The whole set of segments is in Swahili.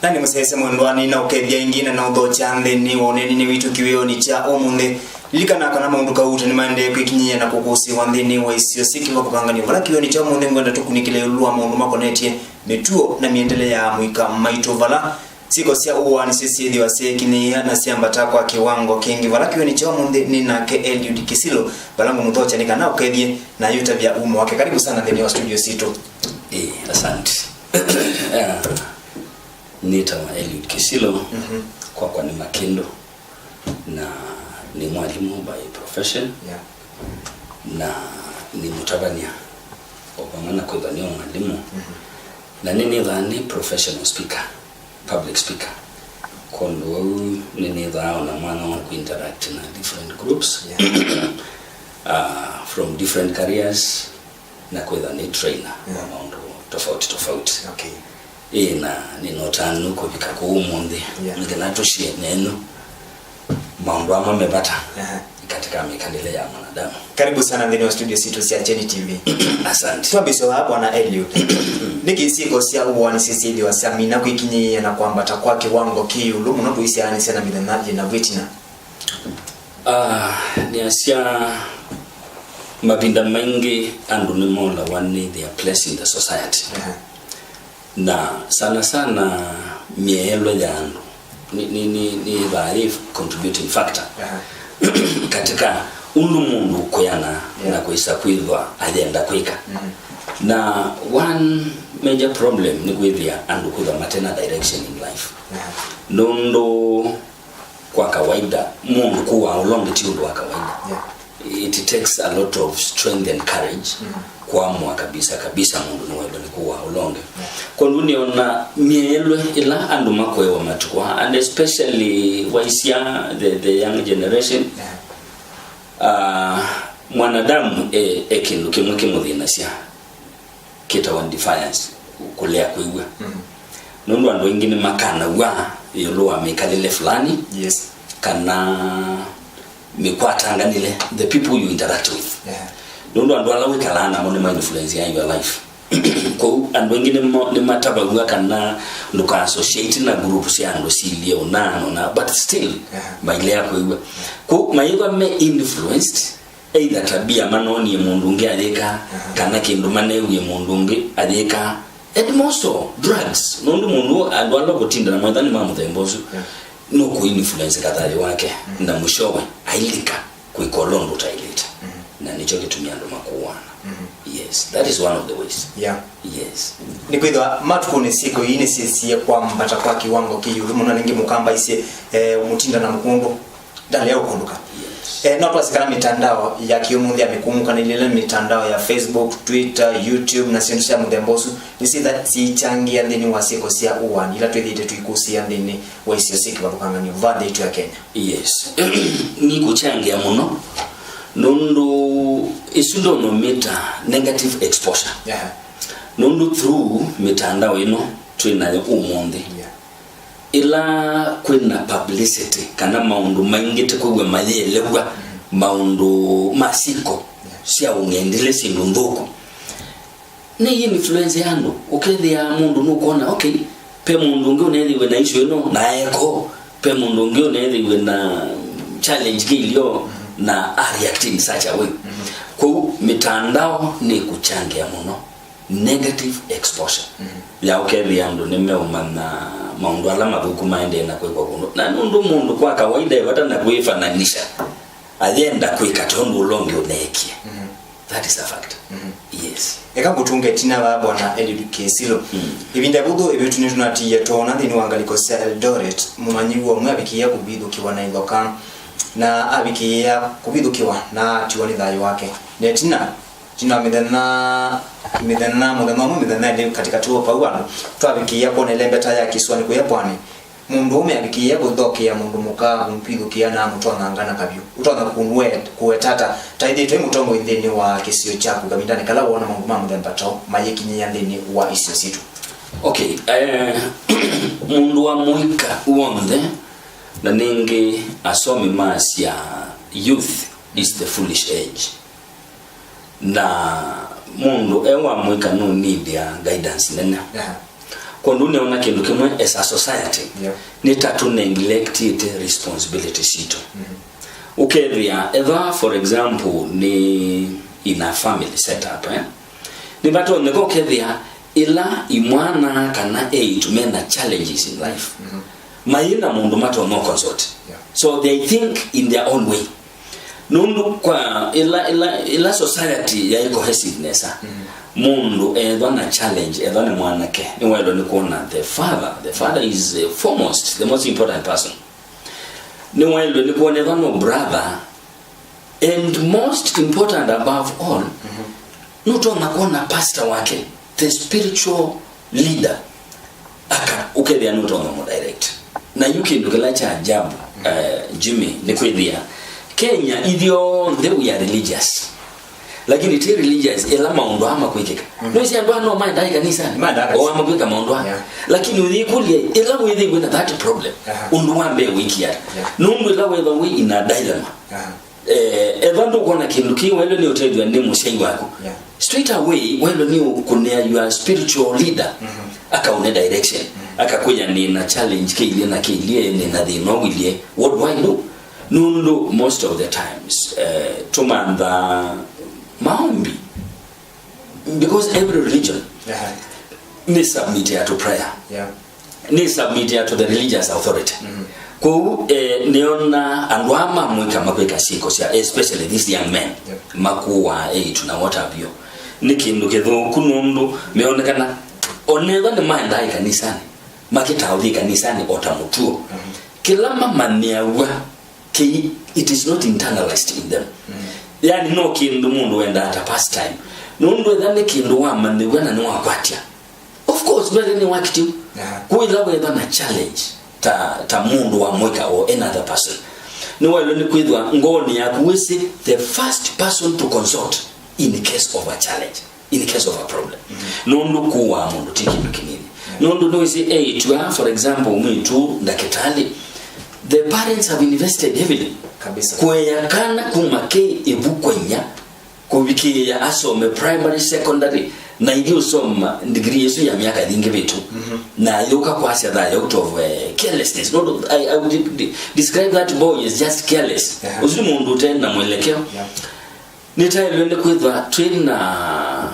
Nani musese mwendwani na ukethia ingine na udho chande ni woneni ni vitu kiweo ni cha omunde likana kana maundu kauta ni mande kwikinyia na kukusi wandini wa isio siki wakukangani wala kiweo ni cha omunde ngwenda tukunikile ulua maundu makonetie metuo na miendele ya muika maito vala siko sia uwa ni sisi edhi waseki ni na siambata kwa kiwango kingi wala kiweo ni cha omunde ni na ke Eliud Kisilo balangu mudhocha ni kana ukethie na yuta vya umu wake. Karibu sana ndani ya studio sito. Asante. Nita Eliud Kisilo kwa ni Makindo na ni mwalimu by profession na ni mutabania obamana kwa dhani mwalimu na nini dhani professional speaker, public speaker kondo nini dhao na mwana wa interact na different groups from different careers na kwa dhani trainer mambo tofauti. Okay. Na ninotanu ko bikako umunde nginato shie neno mambo ama mebata katika mikandile ya mwanadamu. Karibu sana ndani ya studio sito sia Cheni TV. Asante. Twabiso hapo na Eliud. Nikisiko sia uwani sisi ndio wasamina kwikinyi na kwamba takwa kiwango kiulu munapoisi ani sana midanaje na vitina. Ni asia mabinda mengi andu ni mola wani they are placed in the society. Na sana mielo yangu ni very contributing factor katika mundu koyana na kuisa kuidwa agenda kwika na one major problem ni kuidhia andu kuidwa maternal direction in life nondo kwa kawaida mundu kuwa longitude wa kawaida it takes a lot of strength and courage kuamua kabisa mundu ni kuwa ulonge kwa nuni ona mielo ila andu makwewa matukwa and especially waisia the young generation mwanadamu kindu kimwe kimudhinasia kita one defiance kulea kuiwa nundu andu wengine makana wa yolo amekalile fulani kana mikwatanganile the people you interact with nundu andu alawe kalana mo ni influence ya your life ko andu wengine ni matabaguga kana nduka associate na groups ya ndo silie na but still maile yako iwe ko maiwa me influenced either tabia manoni mundu nge aleka kana kindu manewe mundu nge aleka and most drugs nundu mundu andu alogotinda na mwadhani mamu thembozu no ku influence kadhali wake na mwishowe ailika kuikolondo tailita na nicho kitumia ndo makuwana. Yes, that is one of the ways. Yes. Ni kwidwa matukune siko yini sisi kwa mbata kwa kiwango kiyulu muna ningi mukamba isi umutinda na mkundu dali yao kunduka. Na tuwasikana mitandao ya kiumundi ya mikumuka nilile mitandao ya Facebook, Twitter, YouTube na sinusha mudembosu nisida siichangia ndini wasiko siya uwani ila tuwedhite tuikusia ndini wa isio siki wakupanga ni vada itu ya Kenya. Yes. Ni kuchangia muno nundu isundo no meta negative exposure nundu through mitandao ino twinayo umundi ila kwina publicity kana maundu maingite kugwe mayelewa maundu masiko sia ungendele sindu ndhuko ni influence yandu ukethia mundu nukona okay pe mundu ngi unethiwe na issue ino na eko pe mundu ngi unethiwe na challenge kilio na react in such a way kwa mitandao ni kuchangia muno negative exposure ya ukethia yandu nimeumana maundu ala mathuku maende na kwekwa kuno na nundu mundu kwa kawaida vata na kuifananisha agenda kwika tondu ulonge unekie that is a fact. Yes. Eka kutunge tina wa bwana Eliud Kisilo ibinda budo ebitu nitunati yetona ndini wangaliko Eldoret mumanyiwa mwabikiya kubidu kiwana indoka na abikiya kubidu kiwa na tiwani dhayo wake netina jina midana midana katika tuo pauano twabikiya kone lembeta ya kiswani kwa pwani mundu ume abikiya guthokia mundu muka mpidukia na mtu angangana kabyo utonga kunwe kuetata taidi twe mutongo indeni wa kisio chaku gamindane kala wona mungu mamu dempato mayekinya ndeni wa isio situ. Okay, mundu wa muika uonde na ningi asomi masi ya youth is the foolish age na mundu ewa muika no need ya guidance nena kwa ndune ona kindu kimwe as a society ni tatu neglected responsibility sito ukethia either for example ni in a family setup ni bato nego ukethia ila imwana kana tumena challenges in life maina mundu mato no consult so they think in their own way nundu kwa ila society ya cohesiveness mundu na challenge na mwanake ni wado ni kuona the father is foremost the most important person ni wado ni kuona no brother and most important above all nuto nakuona pastor wake the spiritual leader aka ukethia nuto no direct na yuki ndukela cha ajabu Jimmy ni kwithia Kenya idio they are religious lakini ti religious ela maundu ama kwikika no si andu no mind ai kanisa o ama kwika maundu lakini uthikulie ela withi with that problem undu wambe wiki ya nundu ela wetha we in a dilemma evandu kona kindu ki welo ni utejwa ni mushai wako straight away welo ni kunea your spiritual leader akaune direction akakuja ni na challenge kile na kile ni na thino wilie what do I do nundu most of the times tumanda maombi because every religion ni submit to prayer ni submit to the religious authority ko neona andwama mwika makweka siko sia especially this young men makuwa tuna what have you nikindu ketho kunundu meonekana onetha ni maenda kanisani makitaudi kanisani otamutuo kila mama niawa it is not internalized in them yani no kindu mundu wenda ata pastime nundu ethane kindu wa mane wana ni wakwatia of course but ni wakati kuila wenda na challenge ta mundu wa mweka or another person ni wale ni kwithwa ngoni ya kuwisi the first person to consult in case of a challenge in case of a problem nundu kuwa mundu tikindu kinini nundu no isi for example mwitu ndakitali the parents have invested heavily kabisa kweya kana kumake ebukwenya kubikia asome primary secondary na ndio soma degree yesu ya miaka nyingi vitu na yoka kwa sia out of carelessness I would describe that boy as just careless uzimu mundu tena mwelekeo nitaelewele kwithwa train na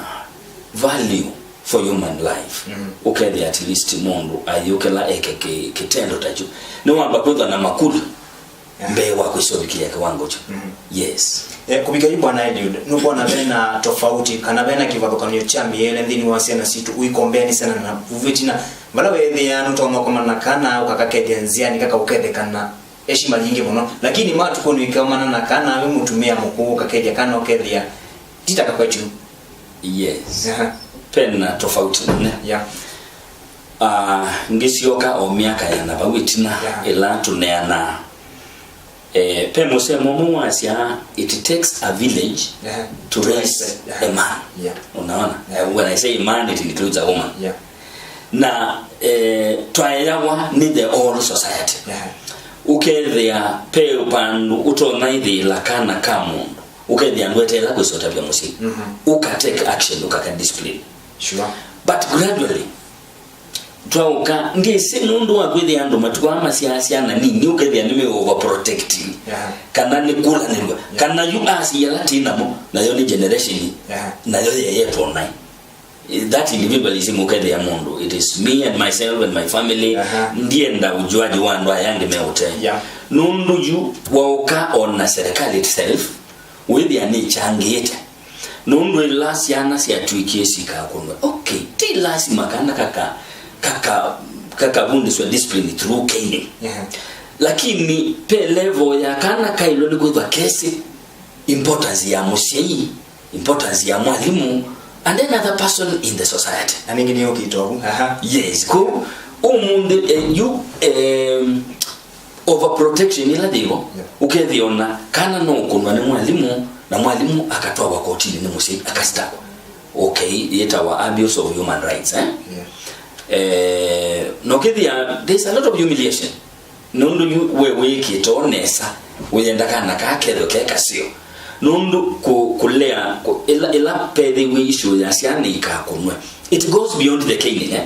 value for human life okay at least mundu ayokela kitendo tacho ni wamba kwithwa na makulu mbewa kusobikia kiwango cho yes kubika hiyo bwana Eliud nuko na bena tofauti kana bena kivathukano chambi ele ndini wasiana situ uikombeni sana na uvetina bala wewe ya nutoma kama nakana ukakakedia nziani kaka ukethekana heshima nyingi muno lakini matu kono ikamana nakana we mutumia mukuu kakedia kana ukedia titaka kwetu yes pena tofauti ne ngisioka o miaka ya na bawitina ela tuneana pemo se momo wasia it takes a village to raise a man unaona when I say a man it includes a woman na twayawa ni the whole society ukethia pe upandu utona ithi lakana kamu ukethia ndwetela kwisota bya musi take action ukaka discipline sure but gradually twauka ngese nundu wa kwithia andu matuko ama siasia na nini ukethia nime overprotecting kana ni kula nilwa kana you as ya latina mo na yo ni generation na yo ye tona that individualism ukethia mundu it is me and myself and my family ndiye nda ujuaji wandu ayange meute nundu yu wauka ona serikali itself with ani changete nundu ilasiana sia tuikiesi ka kunwa okay ti lazima kana kaka bundi so discipline through caning lakini pe level ya kana kailo ni kwa kesi importance ya musei importance ya mwalimu and another person in the society na nyingine yoki kitobu yes ko umunde you overprotection ila digo ukethiona kana no kunwa ni mwalimu na mwalimu akatoa wakotini ni musei akastako okay yeta wa abuse of human rights no kithia there's a lot of humiliation nundu wewe kitonesa uyenda kana kaketho kekasio nundu kulea ila pedhi we issue ya siani ikakunwe it goes beyond the caning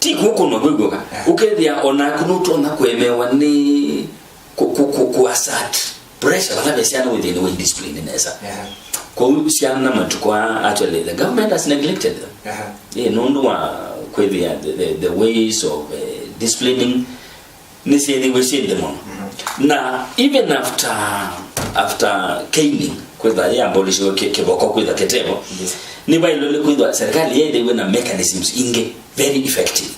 ti kuko no gwegoka ukethia ona kunuto na kwemewa ni ku asat pressure bala besiana within the way discipline nesa kwa usiana matukwa actually the government has neglected them nondo wa kwethia the ways of disciplining nisi we see them on na even after caning kwethia ya abolisho keboko kwethia ketebo ni bailole kwethia serikali yeye they na mechanisms inge very effective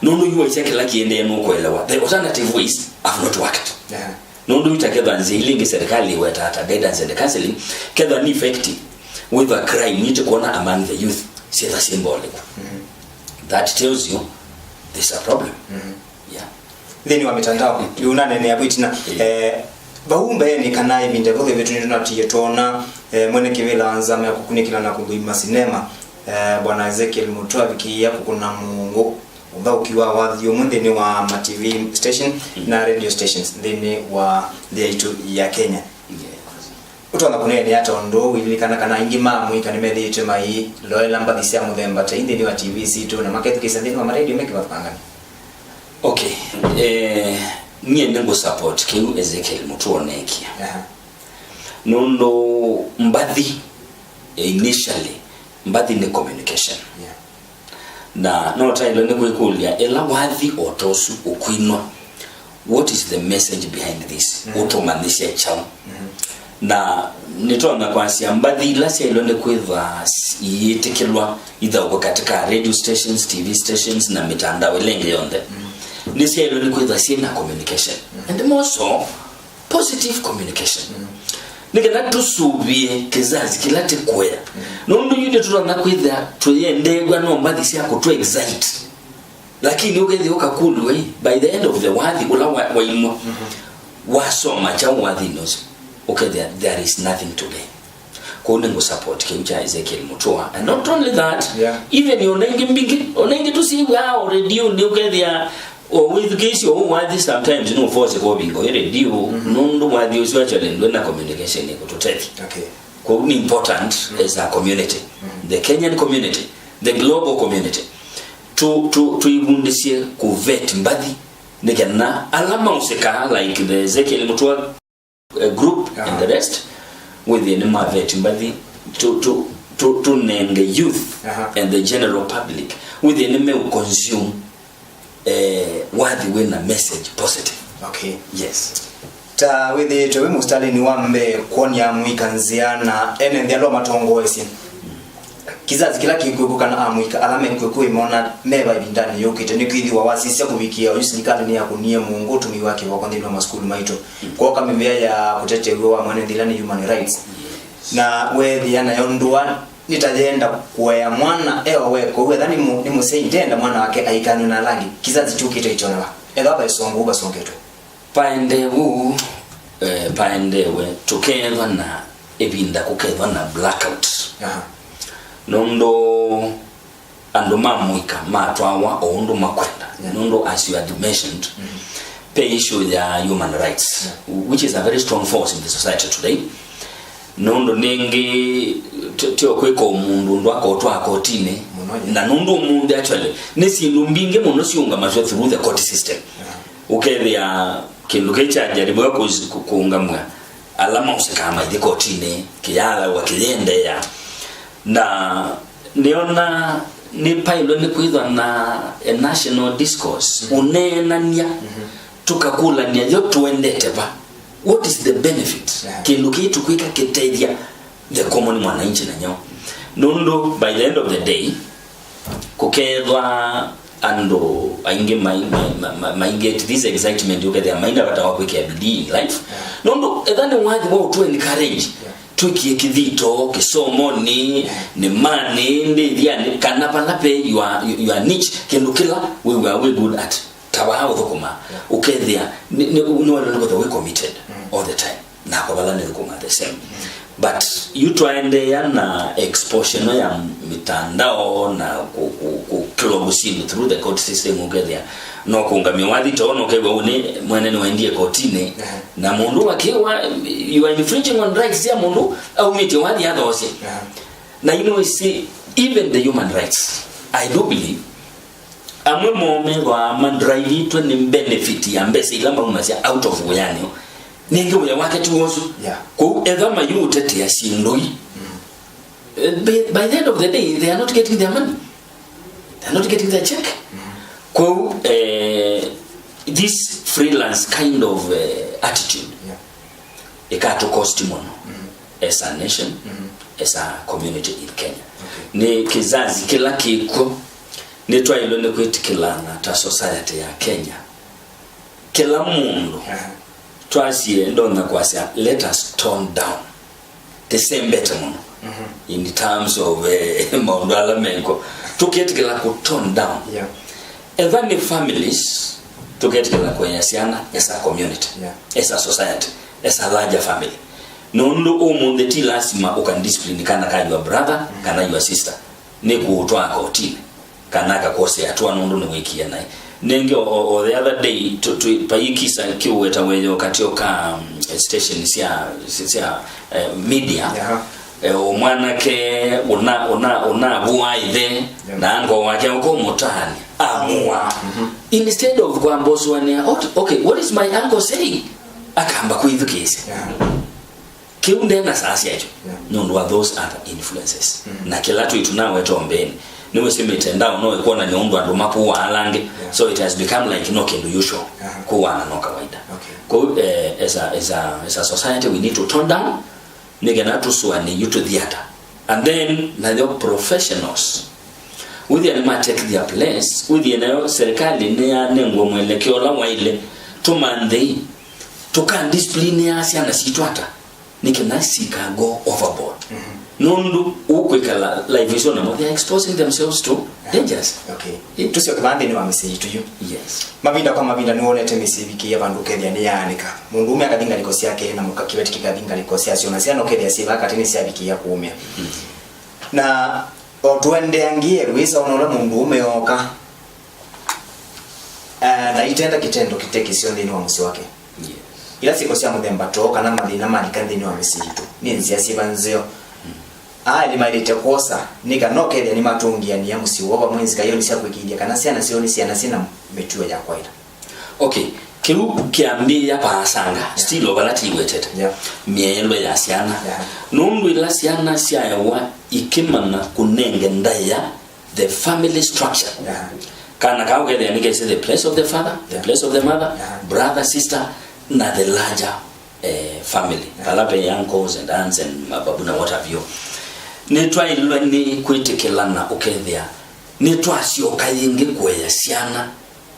nondo yuwa isakela kiende no kwelewa the alternative ways have not worked nondo itakedha nzilingi serikali wetata guidance and counseling kedha ni effective with a crime need to corner among the youth see the symbolic that tells you there's a problem then wa mitandao yuna nene abitina baumbe ni kanai binde vile vitu ni tunatie tona mwene kivela anzama kukunikila na kuguima sinema bwana Ezekiel Mutua bikia kukuna Mungu uba ukiwa wadhi umunde ni wa ma TV station na radio stations then wa the itu ya Kenya utona kunene hata ndo ilikana kana ingi mamu ikanimedhi itema hii loela mba disia muthemba ta indi ni wa TV situ na maketu kisa ndini wa radio make bapangana okay niye nengo support kiu Ezekiel Mutua nekia nondo mbadhi initially mbadhi ni communication na no tailo ne kwikulia ela wathi otosu okwinwa what is the message behind this utomanisha chao na nitona kwansia mbadhi lasi ilo ne kwitha yitikilwa either uko katika radio stations TV stations na mitandao ilenge yonde nisi ilo ne kwitha sina communication and more so positive communication nikana tusubie kizazi kilate kwera nondo yide tutana kwitha tuyendegwa no mbadhi sia ko to excite lakini ugethi ukakulu by the end of the wadi ula wa imo wasoma cha wadi nozo okay there is nothing to gain ko nengo support kimcha Ezekiel Mutua and not only that even yonenge mbingi onenge tusiwa radio ni ukethia or with case you wadi sometimes no force ko bingo radio nondo wadi uswa challenge na communication ni kutoteti ko ni important as a community the Kenyan community the global community to ibundisie ku vet mbadi nekana alama useka like the Ezekiel Mutua group and the rest within my vet mbadi to name the youth and the general public within me consume wadi when a message positive yes ta with the mustali ni wambe konya mwikanziana ene ndialo matongo esi kizazi kila kikukuka amwika alame kwekwe imeona neba ibindani yokite nikwithi wa wasisi kubikia usilikali ni yakunie Mungu tumi wake wakondino maskulu maito kwa kama mimea ya kutetewa mwana ndilani human rights na wewe yana yondwa nitajenda kwa mwana ewa weko wewe dhani ni musei ndenda mwana wake aikani na rangi kizazi chukite ichona ela ba songo ba songeto paendewe tukendwa na ebinda kukendwa na blackout nondo ando mamuika matwawa ondo makwenda nondo as you had mentioned pay issue ya human rights which is a very strong force in the society today nondo nengi tio kweko mundu ndo akotwa akotine na nondo mundu actually nesi lumbinge muno siunga masho through the court system ukethia kindu kecha jaribu kuungamwa alama usikama ile kotine kiyala wakilende ya na niona ni pailo ni kuidwa na a national discourse unenania tukakula nia yo tuendete ba what is the benefit kindu kitu kwika ketedia the common mwananchi na nyao nondo by the end of the day kukedwa ando ainge mainge this excitement you get their mind about our quick bidii life nondo edhani wadi wao to encourage tukie kidhito kisomo ni mani ndi yani kanapala pe you are niche kendo kila we were good at tawa udhokoma ukethia ni wale ngo we committed all the time na kwa bala ni ukoma the same but you try and na exposure ya mitandao na ku klobusini through the court system ukethia no kungamia wadi tono kebwa une mwanene waendie kotine na mundu wakiwa you are infringing on rights ya mundu au miti wadi ya dose na you know see even the human rights I do believe amwe mome wa mandrive to ni benefit ya mbese ilamba unasia out of yani nenge uya wake tuozo ko edama yu tete ya sindoi by the end of the day they are not getting their money, they are not getting their check. Ko this freelance kind of attitude ikato cost mono as a nation, as a community in Kenya. Ni kizazi kila kiko ni twailone kwitikilana ta society ya Kenya kila mundu twasie ndona kwasa let us tone down the same better mono in terms of maundala mengo tuketikila ku tone down and then the families tuketikila kwenyasiana as a community, as a society, as a larger family. Nondo omo the tilasima ukan discipline kana your brother kana your sister ne kuutwa ka otile kana ka kose atwa nondo ne wiki ya nai nenge o the other day to paikisa kiweta weyo katioka station sia media omwana ke una buaide na ngo wake uko motani amua instead of kwamboswania okay what is my uncle saying akamba kuivukise kiunde na sasa yacho nondo wa those other influences na kila tu tunawe tombeni niwe semetenda no iko na nyondo ndo mapu wa alange so it has become like no kendo usual kuwa na no kawaida ko as a society we need to tone down nigena to suani you to theater and then na the professionals with the animal take their place with the nayo serikali ne ya nengo mwelekeo la waile to mande to can discipline ya siana situata nikena sika go overboard nondu ukwekala live vision na they are exposing themselves to dangers. Tusio kibande ni wamesiji to you. Yes. Mavinda kwa mavinda nuonete misibiki ya bandu kethia ni yanika mundu ume akadinga likosi yake na mukakibeti kikadinga likosi yake na siano kethia siba katini siabiki ya kuumia na otuende angie ruisa onola mundu ume oka na itenda kitendo kitekisio ndini wa musi wake ila siko sia muthemba toka na mathina malikandini wa misitu ni nzia sibanzeo ali mailete kosa nika nokethia ni matungia ni ya musi woba mwenzi kayoni sia kwikidia kana sia na sioni sia na sina metuo ya kwaida. Okay, kiu kiambia pasanga still obalati wetete mielo ya siana nundu ila siana sia yawa ikimana kunenge ndaya the family structure kana kauge the nike say the place of the father, the place of the mother, brother, sister na the larger family palape uncles and aunts and mababu na what have you ne twa ilwe ni kwitikelana ukethia ne twa sio kayinge kweya siana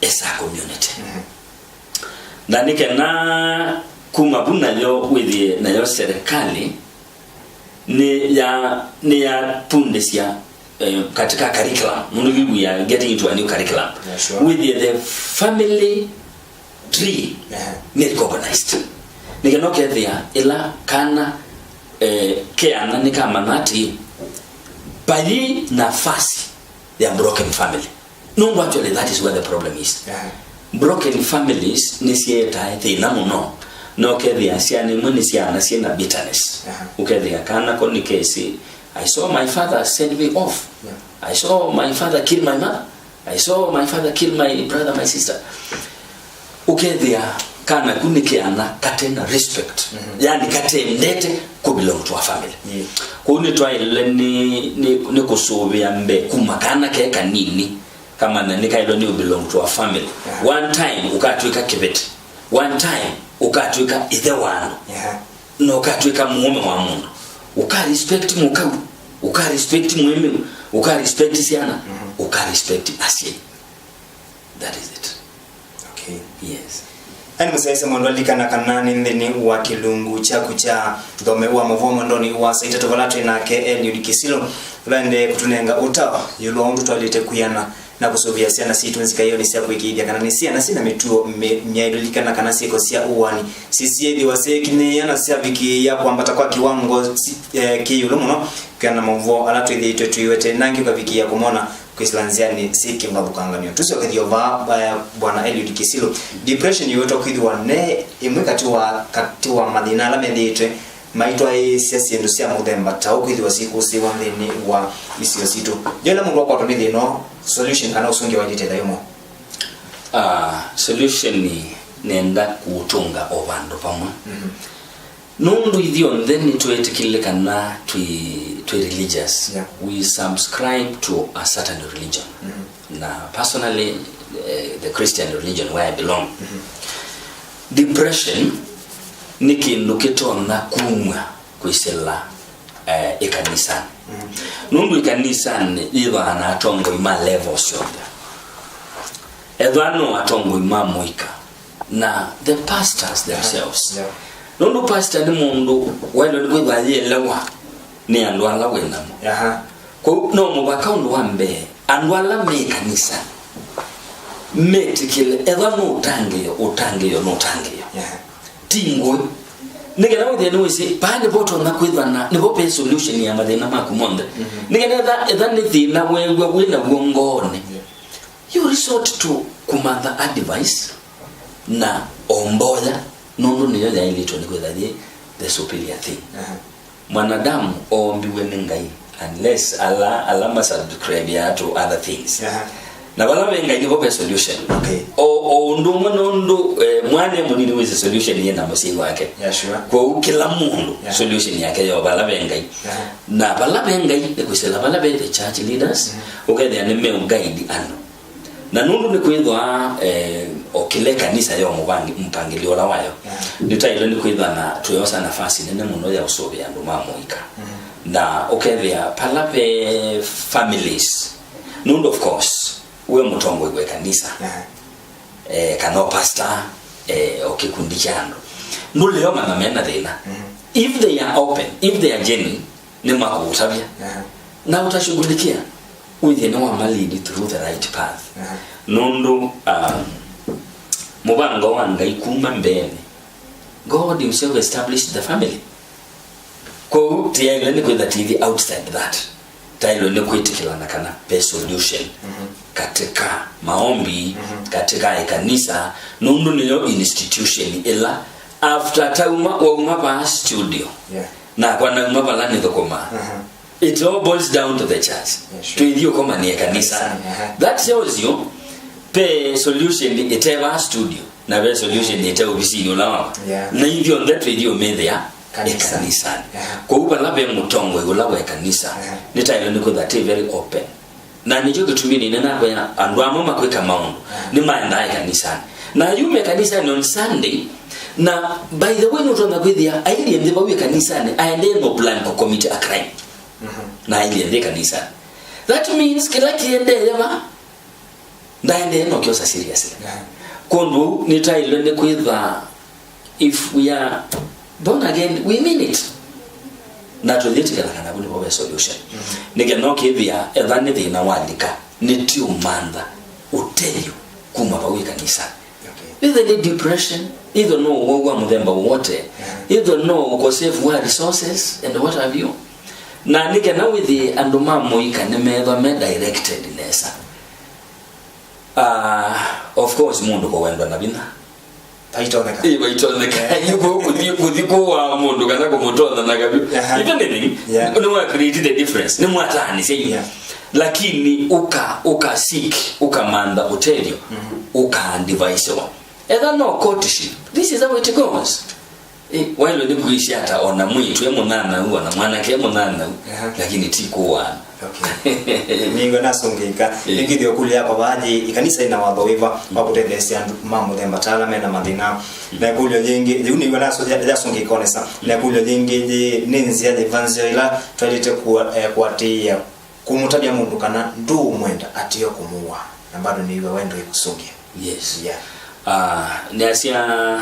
esa community na nike na kumabuna yo with na yo serikali ne ya pundesia katika curriculum mundu we are getting into a new curriculum with the family tree ni recognized nikenoke thia ila kana keana nikamanati bali nafasi ya broken family. No, actually that is where the problem is. Broken families nisieta thina muno no kethia siani munisia na siena bitterness ukethia kana koni kesi I saw my father send me off. I saw my father kill my mother. I saw my father kill my brother, my sister. Ukethia kana kunikiana katena respect. Yani katendete ku belong to a family. Kuni twa ile ni kusubia mbe kumakana ke kanini kama na nikailo ni belong to a family. One time ukatwika kibeti. One time ukatwika either one. No ukatwika muome wa mundu. Uka respect mukau, uka respect mueme, uka respect siana, uka respect asie. That is it. Okay. Yes. Ani musaisa mondoli kana kanani ndeni wa kilungu chaku cha domewa mavomo ndoni wa saita tovalatu na KL Kisilo bande kutunenga utawa yulo mtu alite kuyana na kusubia siana situ nzika yoni sia kuikidia kana ni siana sina mituo mnyaidolika na kana siko sia uwani sisi yedi wasekine yana sia viki ya kuambata kwa kiwango kiyulo muno kana mavo alatu ile ito tuiwete nangi kwa viki ya kumona kuislanzia ni siki mnabukanganyo tusio kadio bwana Eliud Kisilo depression yoto kwidwa ne imwe kati wa madina la medite maitwa isia siendo cia muthemba ta ukwithwa siku si wanthini wa isio situ jela mundu kwa tonidi no solution kana usungi wa detail yomo solution ni nenda kutunga obando pamwe nundu ithio then twetikile kana twi religious we subscribe to a certain religion na personally the Christian religion where I belong depression ni kindu kitona kumwa kwisela ikanisa nundu ikanisa iba na tongo ima levels yote edwano atongo ima moika na the pastors themselves nundu pastor ni mundu wendo ni kwa yelewa ni andu ala wena ko no mo bakaundo wambe andu ala me kanisa metikile edwano utangiyo no tangiyo tingwe nigena wodi ni wisi pande boto na kwithana ni bo pe solution ya mathina makumonde nigena etha ni thina wegwa wina wongone you resort to kumanda advice na omboya nondo niyo ya ilito ni kwithathie the superior thing mwanadamu ombiwe ni ngai unless alama subscribe ya to other things na wala wenga ni bo solution o ndumwe nondo mwane munini with solution yena musingo wake kwa kila mundu solution yake yo bala wenga na bala wenga ekusela bala be the church leaders ukethe ne me guide ano na nundu ni kwithwa okile kanisa yo mubangi mpangilio la wayo nitailo ni kwithwa na tuyosa nafasi nene muno ya usobe andu mamoika na ukethe pala be families nundu of course we mutongo igwe kanisa kano pastor okikundi chando ndule yo mama mena thina if they are open if they are genuine ni makutabia na utashughulikia within our lead through the right path nondo mubango wanga ikuma mbele God himself established the family ko tiyaile ni kwenda TV outside that tailo ni kwitikilana kana pe solution katika maombi katika kanisa nundu niyo institution ila after tauma wa pa studio na kwa na mabala ni dokoma it all boils down to the church to hiyo kama ni kanisa that shows you pe solution iteva studio na pe solution iteva visini ulawa na hivyo that video made ya kanisa kwa upala be mutongo ulawa kanisa nitailo niko that very open na nijo kitumini nena kwa andu amama kweka maundu ni maenda kanisa na yume kanisa ni on Sunday na by the way notona kwithia aili ndiba we kanisa ni aende no plan ko commit a crime na aili ndi kanisa that means kila kiende yama ndaende no kiosa seriously kondo nitailo ne kwitha if we are born again we mean it na tulitika kana buni bobe solution nige no kibia edhani thina wandika nitio manda uteyo kuma bawe kanisa either the depression either no wowa muthemba wote either no ukosefu wa resources and what have you na nige na with the andoma moika nemedwa me directed nesa of course mundu ko wendwa na bina Paitoneka. Yuko kudiko wa mundu kana kumutona na gabi. Even anything, no one created the difference. Ni mwatani sei. Lakini uka seek, ukamanda utelio, uka device wa. Either no courtship. This is how it goes. While ni kuishi hata ona mwitu ya munana huwa na mwanake munana lakini tikuwa ningo nasungika ngidio kuli hapa baadhi ikanisa ina wadhoiva wakutethesia mambo themba talame na mathina na kulyo jingi ningo nasungika onesa na kulyo jingi ninzi ya evangelio ila twalite kuatia kumutabia mundu kana ndu mwenda atiyo kumuwa na bado niwe wendo ikusungia niasia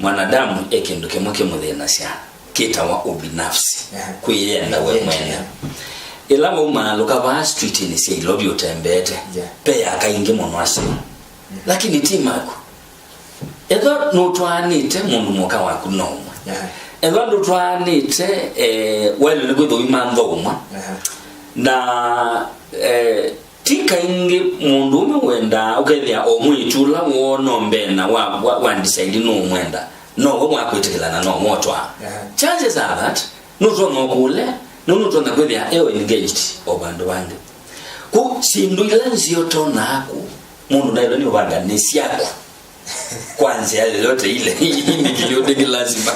mwanadamu ekindu kimwe muthina cia kitawa ubinafsi kwiyenda we mwene ila mumaluka ba street ni sei lobby utembete pe akainge mono ase lakini timako edo no twanite mundu moka waku no edo ndo twanite wale ne gwedo imando umwa na tika inge mundu umwe wenda ukethia omwitula wono mbena wa decide no mwenda no wo mwakwitikilana no motwa chances are that nuto no kule nuto na kwethia engaged obandu bange ku sindu ilanzi yotona aku mundu nailo ni ubanga nesiako kwanza yale yote ile ni kiliote lazima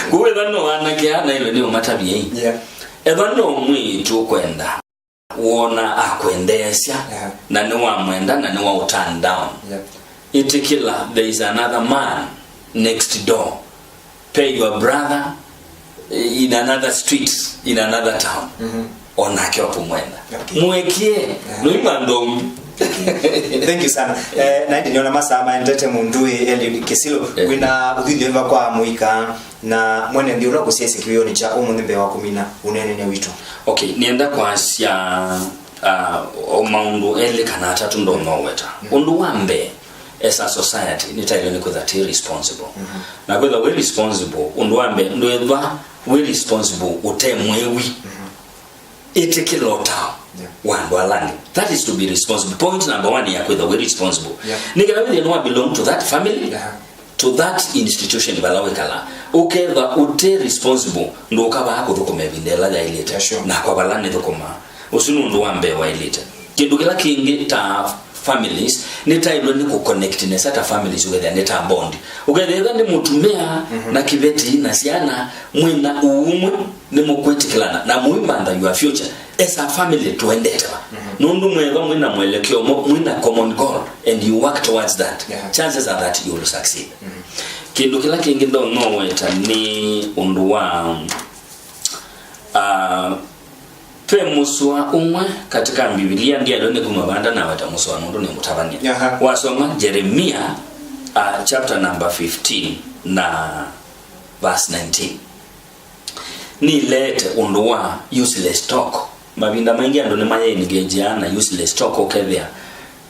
kuwe bano anakiana ile ni matabia ebano mwitu kwenda uona akwendesha na ni wa mwenda na ni wa turn down itikila there is another man next door pay your brother in another street in another town ona kyo kumwenda mwekie nuimando. Thank you sana. Na ndi niona masama ndete mundui Eliud Kisilo wina uthithio kwa muika na mwene ndio ula kusese kiyo ni cha umunimbe wa 10 unene ne wito. Okay, nienda kwa sia maundu ele kana tatu ndo noweta. Undu wambe as a society ni tailo ni kwa responsible. Na kwa we responsible undu wambe ndo edwa we responsible utemwewi. Itikilota wandu alani. That is to be responsible. Point number 1 ya kwetha we responsible. Nigala we no belong to that family. To that institution balawekala uketha ute responsible ndo kaba akuthukuma bindela ya ileta na kwa balane thukuma usunu ndo wambe wa ileta kindu kila kingi ta families ni tailo ni ku connectness ata families whether ni ta bond uketha ni mutumia na kibeti na siana mwina uumwe ni mukwetikilana na muimanda your future as a family to endeta nundu mweva mwina mwelekeo mwina common goal and you work towards that chances are that you will succeed. Kindu kila kingi ndo noweta ni undu wa pe muswa umwe katika Biblia ndiye alone kumabanda na watamuswa nundu ni mutabania wasoma Jeremia chapter number 15 na verse 19 ni lete undu wa useless talk mabinda maingi ando ni maya engagana useless talk okethia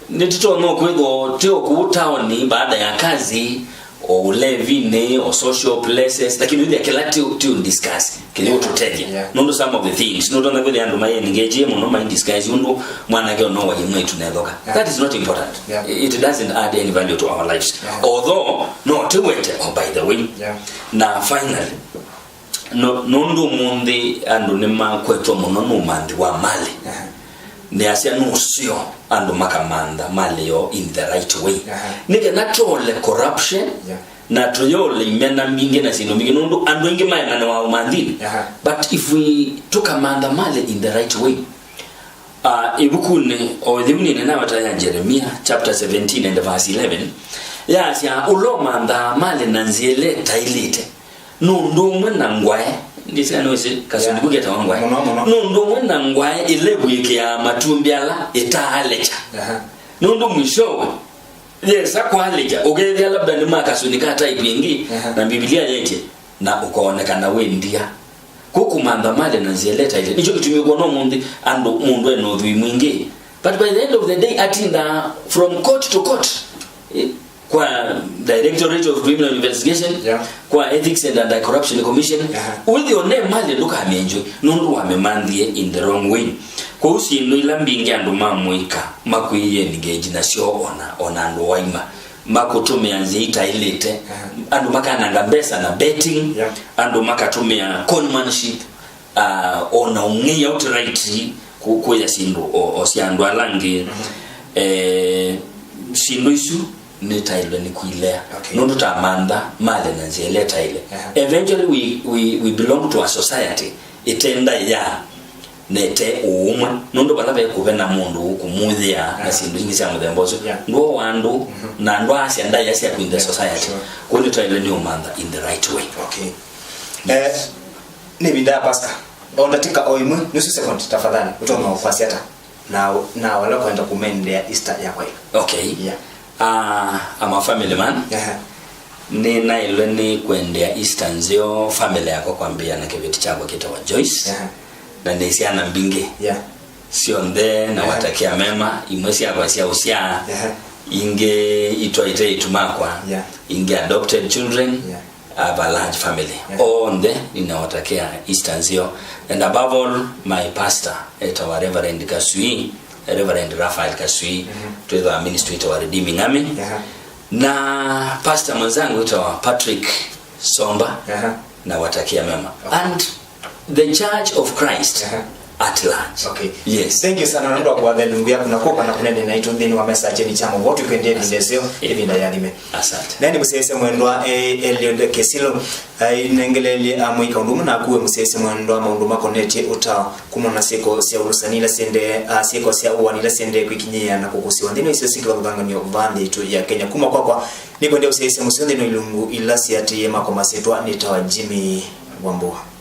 nditito no kwego tio ku town baada ya kazi o ulevine o social places lakini ile kila to discuss kile tuteje nondo some of the things nondo na kweli ando maya engage mo no mind discuss undo mwana ge no wa yemwe tuneloka that is not important. It doesn't add any value to our lives although no to wait by the way na finally nondo mundi ando nema kweto muno no mandi wa mali ne asia no sio ando makamanda mali yo in the right way nige natole corruption na toyole imena mingi na sino mingi nondo ando ingi maana na wa mandini but if we took amanda mali in the right way ibukune o dhimuni na wataya Jeremia chapter 17 and verse 11 ya sia ulomanda mali nanziele tailite nundumwe na ngwae ndisa nose kasundikuge ta ngwae nundumwe na ngwae ilebwike ya matumbiala etahalecha nundu mwishowe yesa kwalecha ogethia labda ni makasunika type ingi na Biblia yake na ukaonekana we ndia kukumanda mali na zieleta ile nicho kitumiko no mundi ando mundu eno dhui mwingi but by the end of the day atinda from court to court kwa Directorate of Criminal Investigation kwa Ethics and Anti-Corruption Commission with your name mali luka amenjo nundu wamemandie in the wrong way kwa usi ndo ilambingi ando mamuika makuiye engage na sio ona ando waima makutumia nziita ilete ando makana ngambesa na betting ando makatumia conmanship ona ungia outright kuya sindu osiando alangi sindu isu ni tailo ni kuilea nondo tamanda male na nzieleta ile eventually we belong to a society itenda ya nete umwe nondo balabe kubena mundu kumuthia na sindu ingi cia muthembozo ndo wandu na ndo asia ndai asia in the society kundi tailo ni umanda in the right way. Ni binda pastor ondatika oimwe nusu second tafadhali utoma ufasiata na wala kwenda kumendea Easter ya kwa hiyo I'm a family man. Ni na ile ni kwendea Easter nzio family yako kwambia na kibeti chako kitawa Joyce. Na ndesiana mbinge. Sio nde na watakia mema imwesi yako sia usia. Inge itwaite itumakwa. Inge adopted children. Have a large family. Onde ninawatakia Easter nzio. And above all my pastor our Reverend Kasui, Reverend Raphael Kasui, to the ministry to our Redeeming Army. na pastor mwenzangu itawa Patrick Somba na watakia mema and the Church of Christ at large. Okay. Yes. Thank you sana ndo kwa the lungu yako na kopa na kunene na ito wa message ni chamo watu kwendeni ndeseo hivi na yanime. Asante. Nani musese mwendwa Eliud Kesilo inengeleli amwika ndumu na kuwe musese mwendwa maunduma connect uta kumona seko sia urusanila sende seko sia uwanila sende kwikinyia na kukusiwa ndino isio sikwa buganga ni obande itu ya Kenya kuma kwa niko ndio musese musende no ilungu ila siati yema kwa masetwa nitawa Jimmy Wambua.